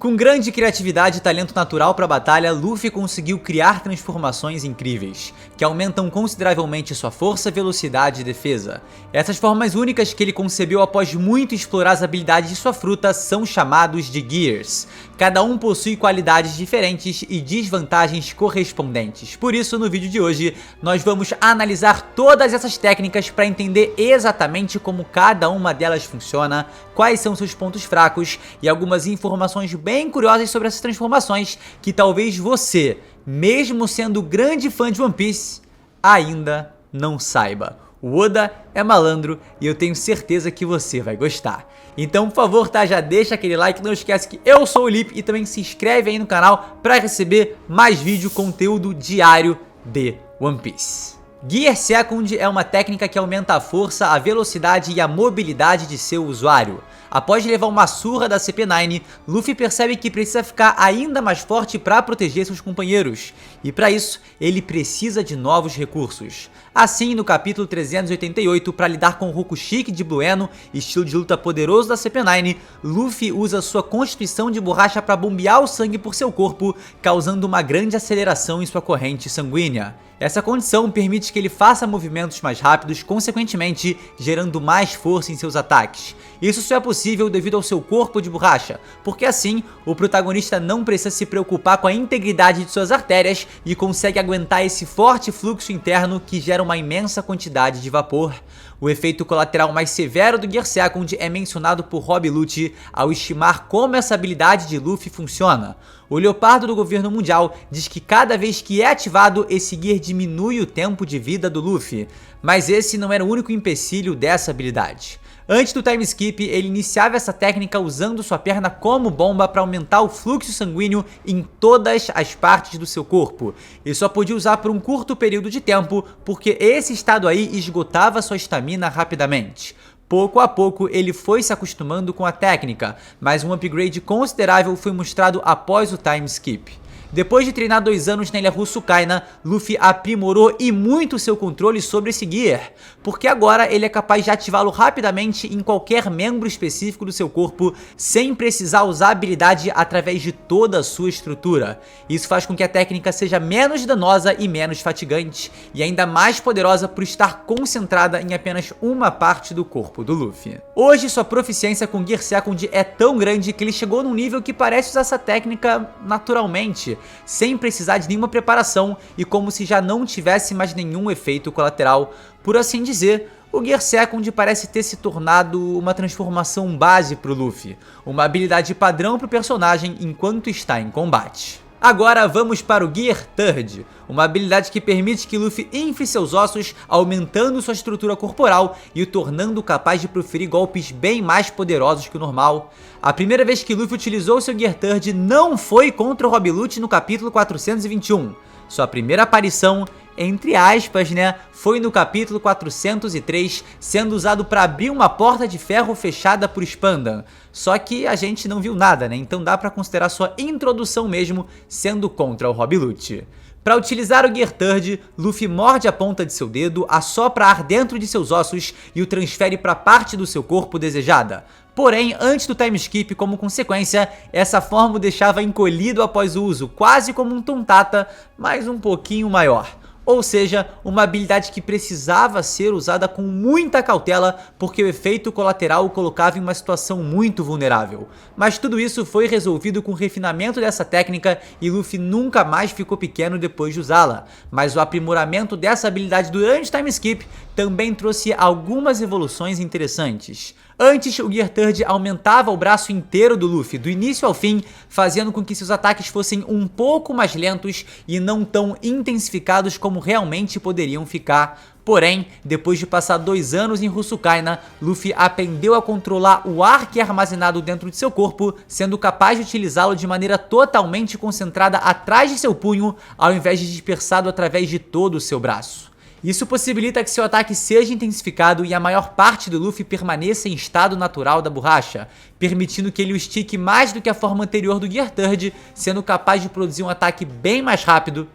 Com grande criatividade e talento natural para a batalha, Luffy conseguiu criar transformações incríveis, que aumentam consideravelmente sua força, velocidade e defesa. Essas formas únicas que ele concebeu após muito explorar as habilidades de sua fruta são chamados de Gears. Cada um possui qualidades diferentes e desvantagens correspondentes. Por isso, no vídeo de hoje, nós vamos analisar todas essas técnicas para entender exatamente como cada uma delas funciona, quais são seus pontos fracos e algumas informações bem curiosas sobre essas transformações que talvez você, mesmo sendo grande fã de One Piece, ainda não saiba. O Oda é malandro e eu tenho certeza que você vai gostar. Então, por favor, tá? Já deixa aquele like, não esquece que eu sou o Lip e também se inscreve aí no canal para receber mais vídeo, conteúdo diário de One Piece. Gear Second é uma técnica que aumenta a força, a velocidade e a mobilidade de seu usuário. Após levar uma surra da CP9, Luffy percebe que precisa ficar ainda mais forte para proteger seus companheiros, e para isso ele precisa de novos recursos. Assim, no capítulo 388, para lidar com o Rokushiki de Blue Eno, estilo de luta poderoso da CP9, Luffy usa sua constituição de borracha para bombear o sangue por seu corpo, causando uma grande aceleração em sua corrente sanguínea. Essa condição permite que ele faça movimentos mais rápidos, consequentemente gerando mais força em seus ataques. Isso só é possível devido ao seu corpo de borracha, porque assim o protagonista não precisa se preocupar com a integridade de suas artérias e consegue aguentar esse forte fluxo interno que gera uma imensa quantidade de vapor. O efeito colateral mais severo do Gear Second é mencionado por Rob Lucci ao estimar como essa habilidade de Luffy funciona. O Leopardo do Governo Mundial diz que cada vez que é ativado, esse Gear diminui o tempo de vida do Luffy, mas esse não era o único empecilho dessa habilidade. Antes do time skip, ele iniciava essa técnica usando sua perna como bomba para aumentar o fluxo sanguíneo em todas as partes do seu corpo. Ele só podia usar por um curto período de tempo, porque esse estado aí esgotava sua estamina rapidamente. Pouco a pouco ele foi se acostumando com a técnica, mas um upgrade considerável foi mostrado após o time skip. Depois de treinar 2 anos na ilha Rusukaina, Luffy aprimorou e muito seu controle sobre esse Gear, porque agora ele é capaz de ativá-lo rapidamente em qualquer membro específico do seu corpo, sem precisar usar a habilidade através de toda a sua estrutura. Isso faz com que a técnica seja menos danosa e menos fatigante, e ainda mais poderosa por estar concentrada em apenas uma parte do corpo do Luffy. Hoje sua proficiência com Gear Second é tão grande que ele chegou num nível que parece usar essa técnica naturalmente, sem precisar de nenhuma preparação e como se já não tivesse mais nenhum efeito colateral. Por assim dizer, o Gear Second parece ter se tornado uma transformação base para o Luffy, uma habilidade padrão para o personagem enquanto está em combate. Agora vamos para o Gear Third, uma habilidade que permite que Luffy infle seus ossos, aumentando sua estrutura corporal e o tornando capaz de proferir golpes bem mais poderosos que o normal. A primeira vez que Luffy utilizou seu Gear Third não foi contra o Rob Lucci no capítulo 421. Sua primeira aparição, entre aspas, foi no capítulo 403, sendo usado para abrir uma porta de ferro fechada por Spandan. Só que a gente não viu nada, então dá para considerar sua introdução mesmo sendo contra o Rob Lucci. Para utilizar o Gear Third, Luffy morde a ponta de seu dedo, assopra ar dentro de seus ossos e o transfere para a parte do seu corpo desejada. Porém, antes do time skip, como consequência, essa forma o deixava encolhido após o uso, quase como um Tontata, mas um pouquinho maior. Ou seja, uma habilidade que precisava ser usada com muita cautela, porque o efeito colateral o colocava em uma situação muito vulnerável. Mas tudo isso foi resolvido com o refinamento dessa técnica e Luffy nunca mais ficou pequeno depois de usá-la. Mas o aprimoramento dessa habilidade durante o time skip também trouxe algumas evoluções interessantes. Antes, o Gear Third aumentava o braço inteiro do Luffy, do início ao fim, fazendo com que seus ataques fossem um pouco mais lentos e não tão intensificados como realmente poderiam ficar. Porém, depois de passar 2 anos em Rusukaina, Luffy aprendeu a controlar o ar que é armazenado dentro de seu corpo, sendo capaz de utilizá-lo de maneira totalmente concentrada atrás de seu punho, ao invés de dispersado através de todo o seu braço. Isso possibilita que seu ataque seja intensificado e a maior parte do Luffy permaneça em estado natural da borracha, permitindo que ele o estique mais do que a forma anterior do Gear Third, sendo capaz de produzir um ataque bem mais rápido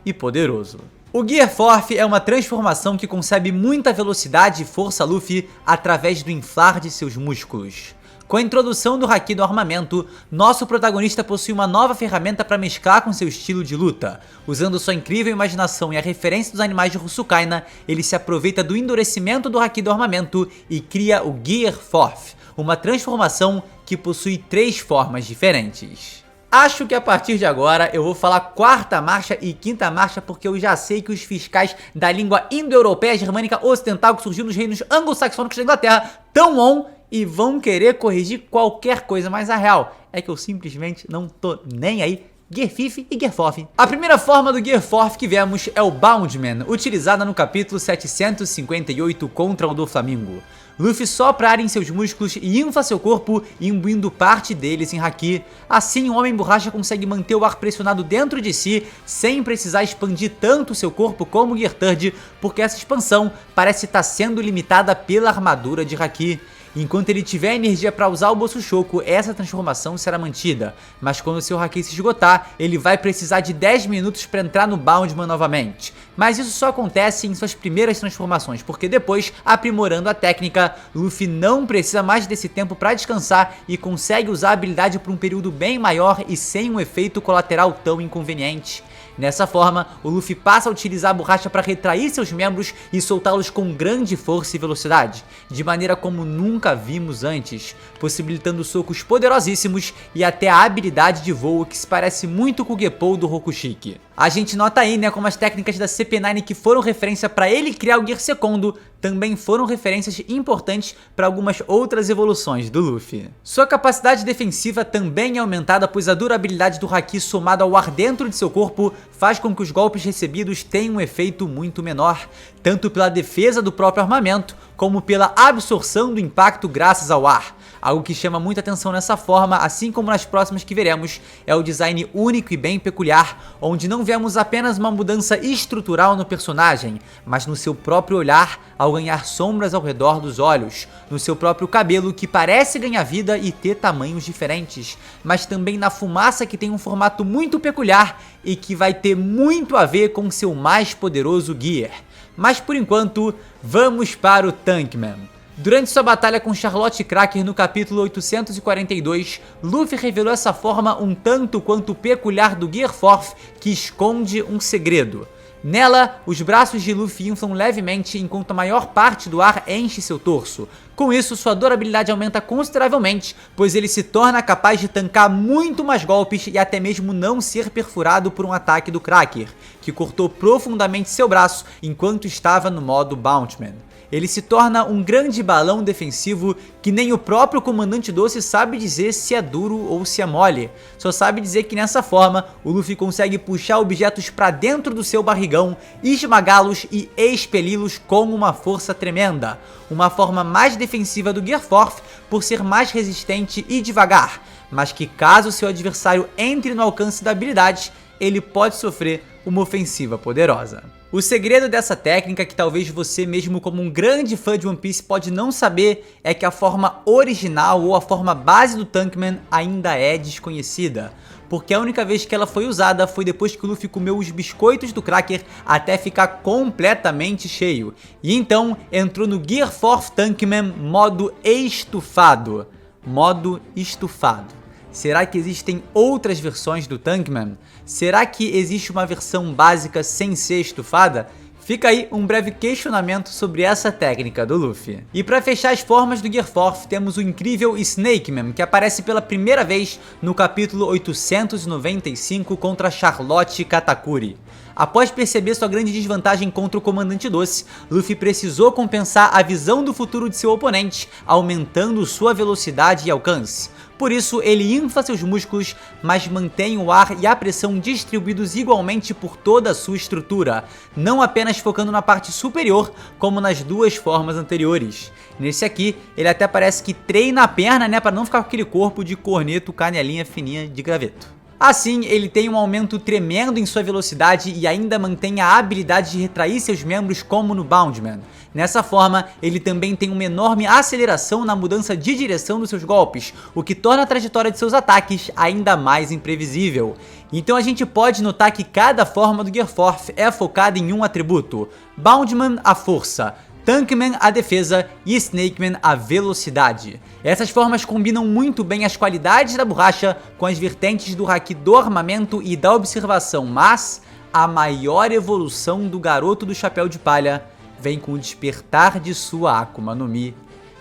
e poderoso. O Gear Fourth é uma transformação que concebe muita velocidade e força a Luffy através do inflar de seus músculos. Com a introdução do Haki do armamento, nosso protagonista possui uma nova ferramenta para mesclar com seu estilo de luta. Usando sua incrível imaginação e a referência dos animais de Rusukaina, ele se aproveita do endurecimento do Haki do armamento e cria o Gear Forth, uma transformação que possui 3 formas diferentes. Acho que a partir de agora eu vou falar 4ª marcha e 5ª marcha, porque eu já sei que os fiscais da língua indo-europeia germânica ocidental que surgiu nos reinos anglo-saxônicos da Inglaterra tão on e vão querer corrigir qualquer coisa, mas a real é que eu simplesmente não tô nem aí. Gear Fifth e Gear Forth. A primeira forma do Gear Forth que vemos é o Boundman, utilizada no capítulo 758 contra o Doflamingo. Luffy sopra ar em seus músculos e infla seu corpo, imbuindo parte deles em Haki. Assim, o Homem Borracha consegue manter o ar pressionado dentro de si, sem precisar expandir tanto seu corpo como o Gear Third, porque essa expansão parece estar sendo limitada pela armadura de Haki. Enquanto ele tiver energia para usar o Bosushoku, essa transformação será mantida, mas quando seu Haki se esgotar, ele vai precisar de 10 minutos para entrar no Boundman novamente. Mas isso só acontece em suas primeiras transformações, porque depois, aprimorando a técnica, Luffy não precisa mais desse tempo para descansar e consegue usar a habilidade por um período bem maior e sem um efeito colateral tão inconveniente. Nessa forma, o Luffy passa a utilizar a borracha para retrair seus membros e soltá-los com grande força e velocidade, de maneira como nunca vimos antes, possibilitando socos poderosíssimos e até a habilidade de voo que se parece muito com o Geppou do Rokushiki. A gente nota aí, né, como as técnicas da CP9 que foram referência para ele criar o Gear Secondo também foram referências importantes para algumas outras evoluções do Luffy. Sua capacidade defensiva também é aumentada, pois a durabilidade do Haki somado ao ar dentro de seu corpo faz com que os golpes recebidos tenham um efeito muito menor, tanto pela defesa do próprio armamento, como pela absorção do impacto graças ao ar. Algo que chama muita atenção nessa forma, assim como nas próximas que veremos, é o design único e bem peculiar, onde não vemos apenas uma mudança estrutural no personagem, mas no seu próprio olhar ao ganhar sombras ao redor dos olhos, no seu próprio cabelo que parece ganhar vida e ter tamanhos diferentes, mas também na fumaça que tem um formato muito peculiar e que vai ter muito a ver com seu mais poderoso Gear. Mas por enquanto, vamos para o Tankman. Durante sua batalha com Charlotte Cracker no capítulo 842, Luffy revelou essa forma um tanto quanto peculiar do Gear Forth que esconde um segredo. Nela, os braços de Luffy inflam levemente enquanto a maior parte do ar enche seu torso. Com isso, sua durabilidade aumenta consideravelmente, pois ele se torna capaz de tancar muito mais golpes e até mesmo não ser perfurado por um ataque do Cracker, que cortou profundamente seu braço enquanto estava no modo Boundman. Ele se torna um grande balão defensivo que nem o próprio Comandante Doce sabe dizer se é duro ou se é mole. Só sabe dizer que nessa forma, o Luffy consegue puxar objetos para dentro do seu barrigão, esmagá-los e expeli-los com uma força tremenda. Uma forma mais defensiva do Gear Forth por ser mais resistente e devagar, mas que caso seu adversário entre no alcance da habilidade, ele pode sofrer uma ofensiva poderosa. O segredo dessa técnica, que talvez você mesmo como um grande fã de One Piece pode não saber, é que a forma original ou a forma base do Tankman ainda é desconhecida, porque a única vez que ela foi usada foi depois que o Luffy comeu os biscoitos do Cracker até ficar completamente cheio, e então entrou no Gear Forth Tankman modo estufado. Modo estufado. Será que existem outras versões do Tankman? Será que existe uma versão básica sem ser estufada? Fica aí um breve questionamento sobre essa técnica do Luffy. E para fechar as formas do Gear Forth, temos o incrível Snakeman, que aparece pela primeira vez no capítulo 895 contra Charlotte Katakuri. Após perceber sua grande desvantagem contra o Comandante Doce, Luffy precisou compensar a visão do futuro de seu oponente, aumentando sua velocidade e alcance. Por isso, ele infla seus músculos, mas mantém o ar e a pressão distribuídos igualmente por toda a sua estrutura, não apenas focando na parte superior, como nas duas formas anteriores. Nesse aqui, ele até parece que treina a perna, né, para não ficar com aquele corpo de corneto canelinha fininha de graveto. Assim, ele tem um aumento tremendo em sua velocidade e ainda mantém a habilidade de retrair seus membros como no Boundman. Nessa forma, ele também tem uma enorme aceleração na mudança de direção dos seus golpes, o que torna a trajetória de seus ataques ainda mais imprevisível. Então a gente pode notar que cada forma do Gear Forth é focada em um atributo. Boundman, a força. Tankman a defesa e Snakeman a velocidade. Essas formas combinam muito bem as qualidades da borracha com as vertentes do haki do armamento e da observação, mas a maior evolução do garoto do chapéu de palha vem com o despertar de sua Akuma no Mi.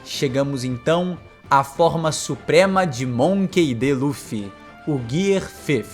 Chegamos então à forma suprema de Monkey D. Luffy, o Gear 5.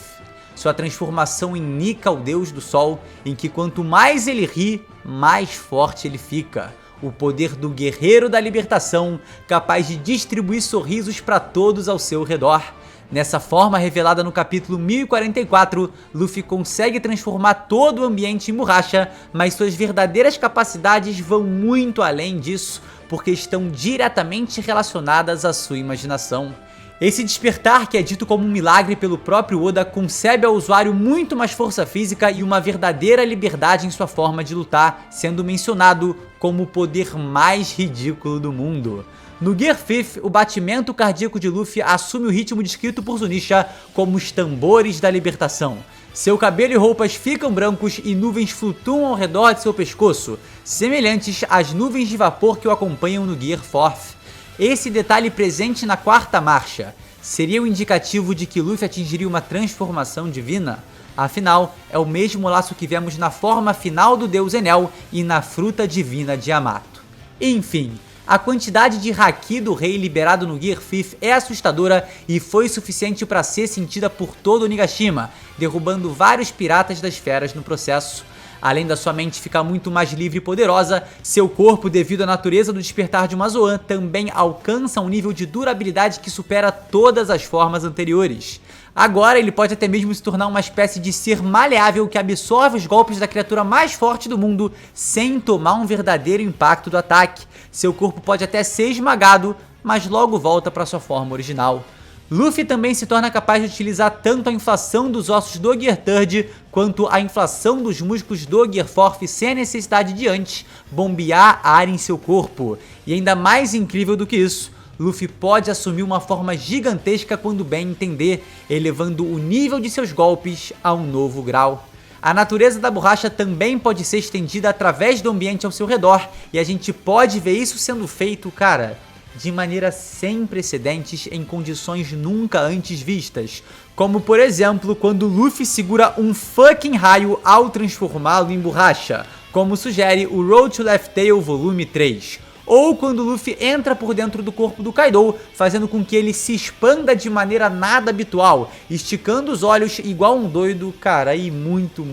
Sua transformação em Nika, o deus do sol, em que quanto mais ele ri, mais forte ele fica. O poder do guerreiro da libertação, capaz de distribuir sorrisos para todos ao seu redor. Nessa forma revelada no capítulo 1044, Luffy consegue transformar todo o ambiente em borracha, mas suas verdadeiras capacidades vão muito além disso, porque estão diretamente relacionadas à sua imaginação. Esse despertar, que é dito como um milagre pelo próprio Oda, concebe ao usuário muito mais força física e uma verdadeira liberdade em sua forma de lutar, sendo mencionado como o poder mais ridículo do mundo. No Gear 5, o batimento cardíaco de Luffy assume o ritmo descrito por Zunisha como os tambores da libertação. Seu cabelo e roupas ficam brancos e nuvens flutuam ao redor de seu pescoço, semelhantes às nuvens de vapor que o acompanham no Gear 4. Esse detalhe presente na quarta marcha seria o indicativo de que Luffy atingiria uma transformação divina? Afinal, é o mesmo laço que vemos na forma final do deus Enel e na fruta divina de Yamato. Enfim, a quantidade de haki do rei liberado no Gear 5 é assustadora e foi suficiente para ser sentida por todo o Onigashima, derrubando vários piratas das feras no processo. Além da sua mente ficar muito mais livre e poderosa, seu corpo, devido à natureza do despertar de uma Zoan, também alcança um nível de durabilidade que supera todas as formas anteriores. Agora ele pode até mesmo se tornar uma espécie de ser maleável que absorve os golpes da criatura mais forte do mundo sem tomar um verdadeiro impacto do ataque. Seu corpo pode até ser esmagado, mas logo volta para sua forma original. Luffy também se torna capaz de utilizar tanto a inflação dos ossos do Gear 3 quanto a inflação dos músculos do Gear 4 sem a necessidade de antes bombear ar em seu corpo. E ainda mais incrível do que isso, Luffy pode assumir uma forma gigantesca quando bem entender, elevando o nível de seus golpes a um novo grau. A natureza da borracha também pode ser estendida através do ambiente ao seu redor, e a gente pode ver isso sendo feito, cara, de maneira sem precedentes em condições nunca antes vistas, como por exemplo quando Luffy segura um fucking raio ao transformá-lo em borracha, como sugere o Road to Laugh Tale volume 3, ou quando Luffy entra por dentro do corpo do Kaido, fazendo com que ele se expanda de maneira nada habitual, esticando os olhos igual um doido, cara, e muito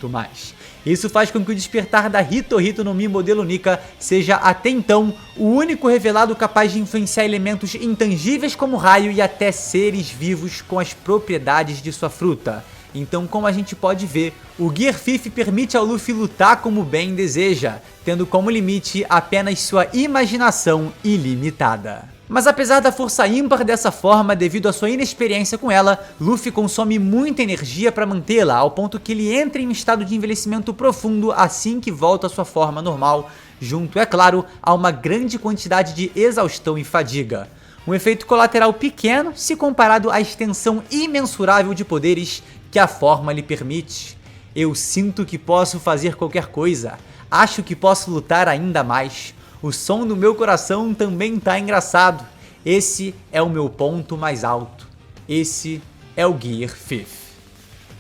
mais. Isso faz com que o despertar da Hito no Mi modelo Nika seja até então o único revelado capaz de influenciar elementos intangíveis como raio e até seres vivos com as propriedades de sua fruta. Então, como a gente pode ver, o Gear 5 permite ao Luffy lutar como bem deseja, tendo como limite apenas sua imaginação ilimitada. Mas apesar da força ímpar dessa forma, devido à sua inexperiência com ela, Luffy consome muita energia para mantê-la, ao ponto que ele entra em um estado de envelhecimento profundo assim que volta à sua forma normal, junto, é claro, a uma grande quantidade de exaustão e fadiga. Um efeito colateral pequeno se comparado à extensão imensurável de poderes que a forma lhe permite. Eu sinto que posso fazer qualquer coisa, acho que posso lutar ainda mais. O som do meu coração também tá engraçado. Esse é o meu ponto mais alto. Esse é o Gear 5.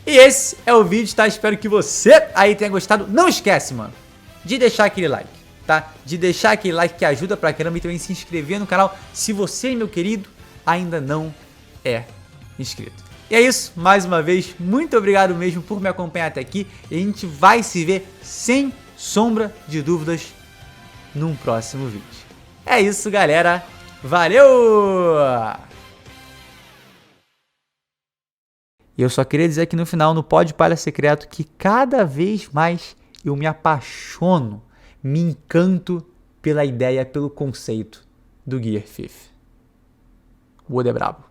E esse é o vídeo, tá? Espero que você aí tenha gostado. Não esquece, mano, de deixar aquele like, tá? De deixar aquele like que ajuda pra caramba e também se inscrever no canal se você, meu querido, ainda não é inscrito. E é isso, mais uma vez, muito obrigado mesmo por me acompanhar até aqui. E a gente vai se ver sem sombra de dúvidas num próximo vídeo. É isso, galera. Valeu! E eu só queria dizer aqui no final, no Pod Palha Secreto, que cada vez mais eu me apaixono, me encanto pela ideia, pelo conceito do Gear 5. O Oda é brabo.